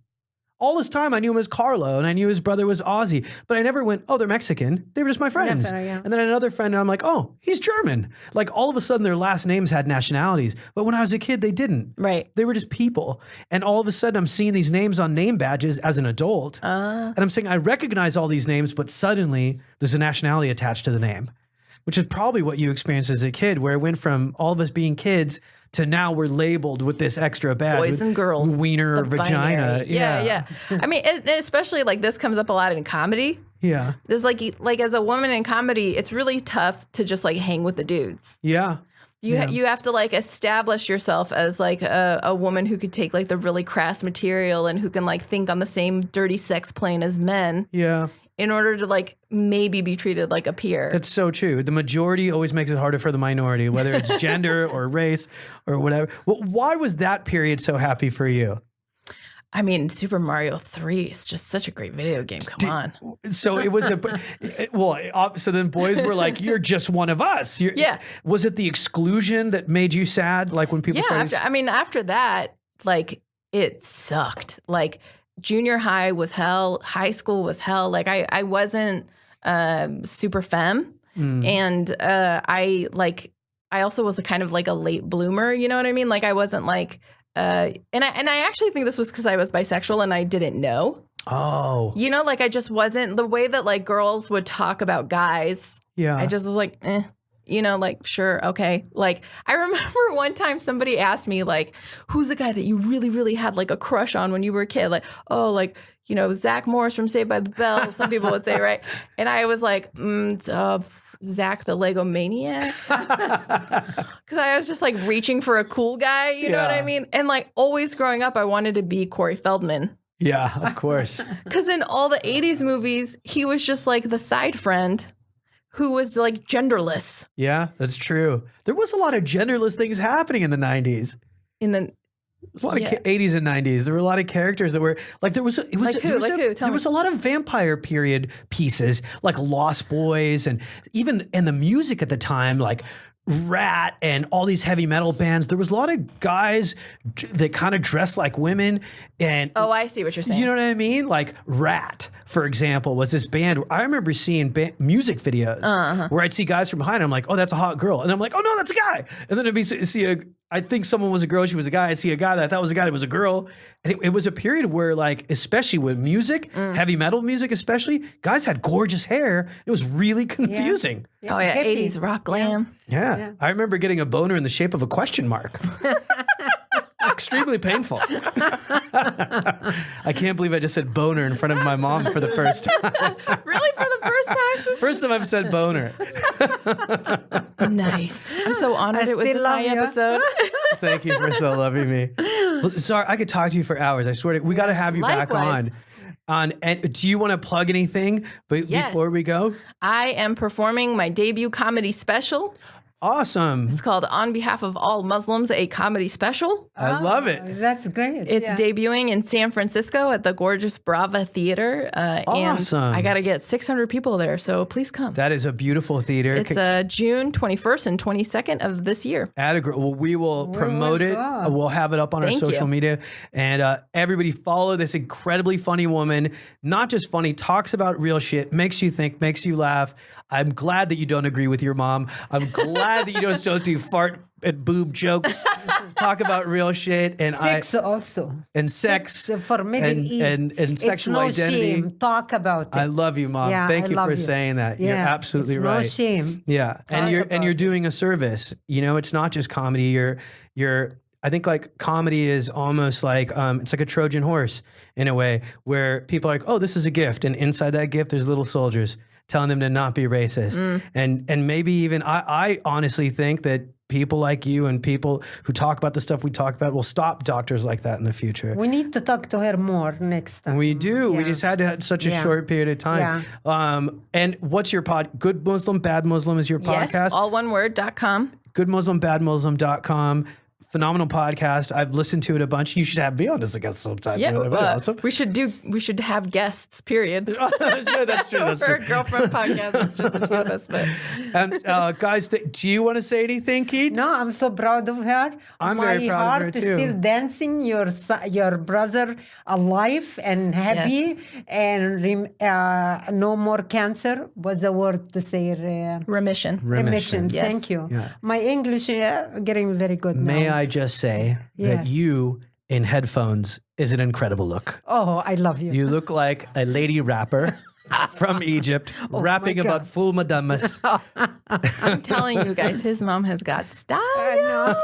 A: All this time I knew him as Carlo and I knew his brother was Aussie, but I never went, oh, they're Mexican. They were just my friends.
B: Yeah.
A: And then another friend and I'm like, oh, he's German. Like all of a sudden their last names had nationalities. But when I was a kid, they didn't.
C: Right.
A: They were just people. And all of a sudden I'm seeing these names on name badges as an adult. And I'm saying I recognize all these names, but suddenly there's a nationality attached to the name, which is probably what you experienced as a kid, where it went from all of us being kids to now we're labeled with this extra badge.
C: Boys and girls.
A: Wiener or vagina.
C: Yeah. I mean, especially like this comes up a lot in comedy.
A: Yeah.
C: There's like as a woman in comedy, it's really tough to just like hang with the dudes.
A: Yeah.
C: You have to like establish yourself as like a woman who could take like the really crass material and who can like think on the same dirty sex plane as men.
A: Yeah.
C: In order to like maybe be treated like a peer.
A: That's so true. The majority always makes it harder for the minority, whether it's gender or race or whatever. Well, why was that period so happy for you?
C: I mean, Super Mario 3 is just such a great video game. Come on.
A: So it was so then boys were like, you're just one of us.
C: Yeah.
A: Was it the exclusion that made you sad? Like when people started?
C: After that, like it sucked. Like junior high was hell. High school was hell. Like I wasn't super femme. And I also was a kind of like a late bloomer. You know what I mean? Like I wasn't like, and I actually think this was because I was bisexual and I didn't know.
A: Oh.
C: You know, like I just wasn't the way that like girls would talk about guys.
A: Yeah.
C: I just was like, you know, like, sure, okay. Like, I remember one time somebody asked me, like, who's the guy that you really, really had, like, a crush on when you were a kid? Like, oh, like, you know, Zach Morris from Saved by the Bell, some people would say, right? And I was like, Zach the Lego Maniac? Because I was just, like, reaching for a cool guy, you know what I mean? And, like, always growing up, I wanted to be Corey Feldman.
A: Yeah, of course.
C: Because in all the 80s movies, he was just, like, the side friend who was like genderless.
A: Yeah, that's true. There was a lot of genderless things happening in the 90s.
C: There
A: was a lot of 80s and 90s. There were a lot of characters that were like there was a lot of vampire period pieces like Lost Boys and the music at the time like Rat and all these heavy metal bands. There was a lot of guys that kind of dressed like women. And
C: oh, I see what you're saying.
A: You know what I mean? Like Rat, for example, was this band. I remember seeing music videos where I'd see guys from behind. I'm like, oh, that's a hot girl, and I'm like, oh no, that's a guy. And then I think someone was a girl, she was a guy. I'd see a guy that I thought was a guy that was a girl. And it was a period where, like, especially with music, heavy metal music especially, guys had gorgeous hair. It was really confusing.
C: Yeah. Oh yeah, 80s rock glam.
A: Yeah. I remember getting a boner in the shape of a question mark. Extremely painful. I can't believe I just said boner in front of my mom for the first time.
C: Really? For the first time?
A: First time I've said boner.
C: Nice. I'm so honored it was my episode.
A: Thank you for so loving me. Well, sorry, I could talk to you for hours. I swear to we got to have you back on. And do you want to plug anything before we go?
C: I am performing my debut comedy special.
A: Awesome.
C: It's called On Behalf of All Muslims, a comedy special.
A: I love it.
B: That's great.
C: It's debuting in San Francisco at the gorgeous Brava Theater.
A: Awesome.
C: And I got to get 600 people there, so please come.
A: That is a beautiful theater.
C: It's June 21st and 22nd of this year.
A: Well, we will promote it. We'll have it up on our social media. And everybody follow this incredibly funny woman. Not just funny, talks about real shit, makes you think, makes you laugh. I'm glad that you don't agree with your mom. I'm glad that you don't do fart and boob jokes. Talk about real shit. And
B: sex also.
A: And sex.
B: For Middle East.
A: And sexual identity.
B: Shame. Talk about it.
A: I love you, Mom.
B: Yeah,
A: Thank you for saying that. You're absolutely right.
B: No shame.
A: Yeah. And you're doing a service. You know, it's not just comedy. I think like comedy is almost like it's like a Trojan horse in a way where people are like, oh, this is a gift, and inside that gift there's little soldiers telling them to not be racist, and maybe even I honestly think that people like you and people who talk about the stuff we talk about will stop doctors like that in the future.
B: We need to talk to her more next time.
A: We do. Yeah. We just had to have such a short period of time. Yeah. And what's your Good Muslim, Bad Muslim is your podcast?
C: Yes, all one word.com.
A: GoodMuslimBadMuslim.com. Phenomenal podcast. I've listened to it a bunch. You should have me on as a guest sometime.
C: Yeah, awesome. We should have guests. Period.
A: That's true.
C: For a girlfriend podcast, it's just the two of us. But
A: guys, do you want to say anything, Keith?
B: No, I'm so proud of her.
A: I'm very proud of her too.
B: My heart is still dancing. Your brother alive and happy, and no more cancer. What's the word to say?
C: Remission.
B: Remission. Yes. Thank you. Yeah. My English getting very good now.
A: May I just say that you in headphones is an incredible look.
B: Oh, I love you.
A: You look like a lady rapper from Egypt rapping about Fool Madamas.
C: I'm telling you guys, his mom has got style.
B: No.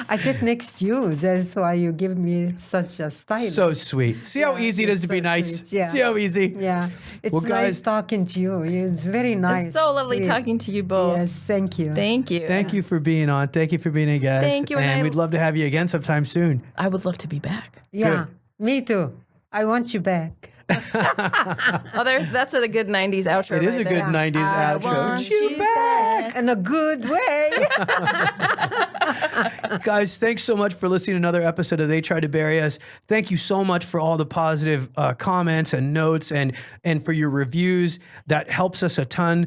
B: I sit next to you. That's why you give me such a style.
A: So sweet. See how easy it is to be nice? Yeah. See how easy?
B: Yeah. It's nice talking to you. It's very nice.
C: It's so lovely talking to you both.
B: Yes, thank you.
C: Thank you.
A: Thank you for being on. Thank you for being a guest.
C: Thank you.
A: And we'd love to have you again sometime soon.
C: I would love to be back.
B: Yeah, me too. I want you back.
C: That's a good 90s outro.
A: It is a good 90s outro.
C: I want you back
B: in a good way.
A: Guys, thanks so much for listening to another episode of They Tried to Bury Us. Thank you so much for all the positive comments and notes and for your reviews. That helps us a ton.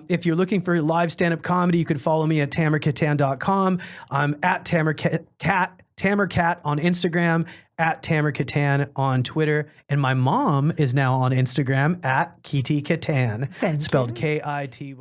A: If you're looking for live stand-up comedy, you can follow me at tamerkattan.com. I'm at Tamercat on Instagram, at Tamer Kattan on Twitter, and my mom is now on Instagram at Kity Kattan, spelled Kity.